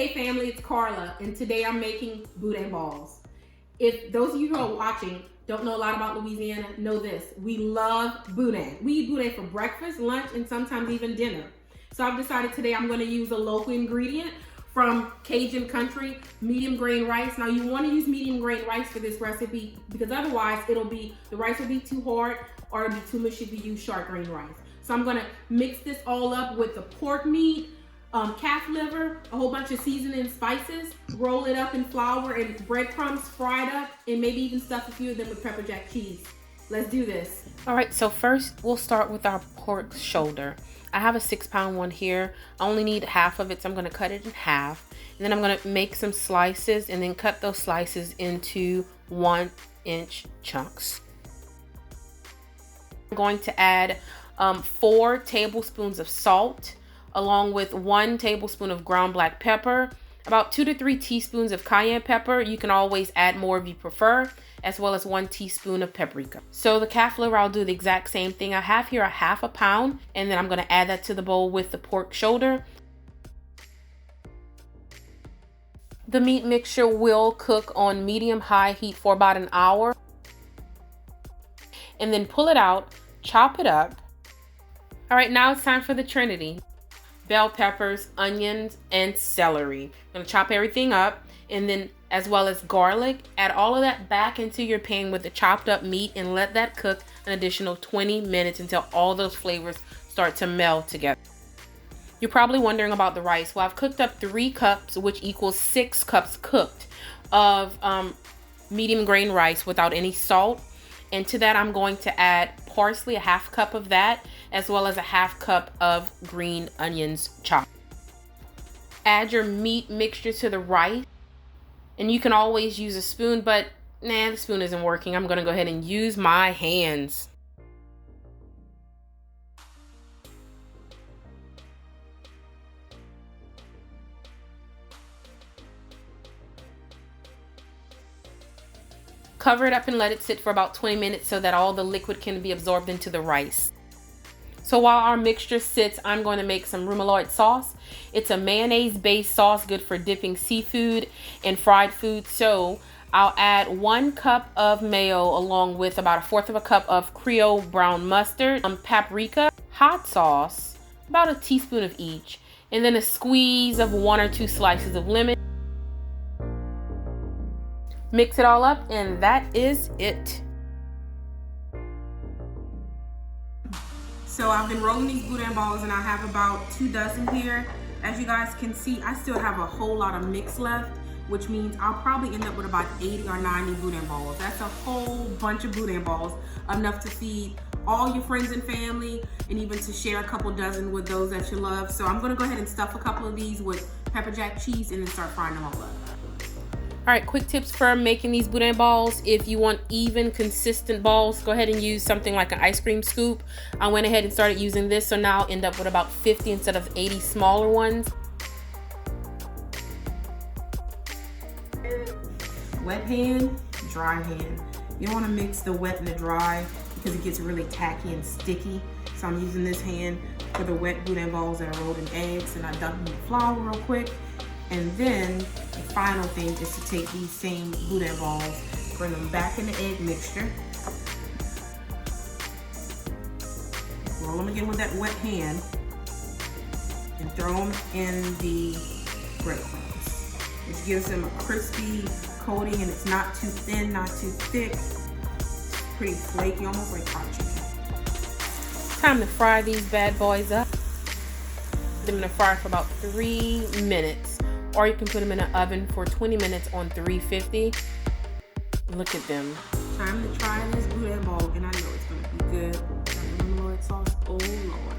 Hey family, it's Carla, and today I'm making boudin balls. If those of you who are watching don't know a lot about Louisiana, know this. We love boudin. We eat boudin for breakfast, lunch, and sometimes even dinner. So I've decided today I'm gonna use a local ingredient from Cajun country, medium grain rice. Now you wanna use medium grain rice for this recipe because otherwise the rice will be too hard or it'll be too mushy if you use short grain rice. So I'm gonna mix this all up with the pork meat, calf liver, a whole bunch of seasoning spices, roll it up in flour and breadcrumbs, fry it up, and maybe even stuff a few of them with pepper jack cheese. Let's do this. All right, so first we'll start with our pork shoulder. I have a 6-pound one here. I only need half of it, so I'm gonna cut it in half. And then I'm gonna make some slices and then cut those slices into 1-inch chunks. I'm going to add 4 tablespoons of salt, along with 1 tablespoon of ground black pepper, about 2 to 3 teaspoons of cayenne pepper. You can always add more if you prefer, as well as 1 teaspoon of paprika. So the calf liver, I'll do the exact same thing. I have here a half a pound, and then I'm gonna add that to the bowl with the pork shoulder. The meat mixture will cook on medium-high heat for about an hour. And then pull it out, chop it up. All right, now it's time for the Trinity. Bell peppers, onions, and celery. I'm gonna chop everything up, and then as well as garlic. Add all of that back into your pan with the chopped up meat and let that cook an additional 20 minutes until all those flavors start to meld together. You're probably wondering about the rice. Well, I've cooked up 3 cups, which equals 6 cups cooked of medium grain rice without any salt. And to that, I'm going to add parsley, a half cup of that, as well as a half cup of green onions chopped. Add your meat mixture to the rice. And you can always use a spoon, but the spoon isn't working. I'm gonna go ahead and use my hands. Cover it up and let it sit for about 20 minutes so that all the liquid can be absorbed into the rice. So while our mixture sits, I'm going to make some remoulade sauce. It's a mayonnaise-based sauce good for dipping seafood and fried food. So I'll add 1 cup of mayo along with about 1/4 of a cup of Creole brown mustard, paprika, hot sauce, about a teaspoon of each, and then a squeeze of 1 or 2 slices of lemon. Mix it all up, and that is it. So I've been rolling these boudin balls, and I have about 2 dozen here. As you guys can see, I still have a whole lot of mix left, which means I'll probably end up with about 80 or 90 boudin balls. That's a whole bunch of boudin balls, enough to feed all your friends and family, and even to share a couple dozen with those that you love. So I'm gonna go ahead and stuff a couple of these with pepper jack cheese and then start frying them all up. All right, quick tips for making these boudin balls. If you want even, consistent balls, go ahead and use something like an ice cream scoop. I went ahead and started using this, so now I'll end up with about 50 instead of 80 smaller ones. Wet hand, dry hand. You don't want to mix the wet and the dry because it gets really tacky and sticky. So I'm using this hand for the wet boudin balls that are rolled in eggs, and I dunk them in flour real quick. And then the final thing is to take these same boudin balls, bring them back in the egg mixture, roll them again with that wet hand, and throw them in the breadcrumbs, which gives them a crispy coating, and it's not too thin, not too thick. It's pretty flaky, almost like hot chicken. Time to fry these bad boys up. Put them in the fryer for about 3 minutes. Or you can put them in an oven for 20 minutes on 350. Look at them. Time to try this boudin ball, and I know it's gonna be good. Remoulade sauce, oh Lord.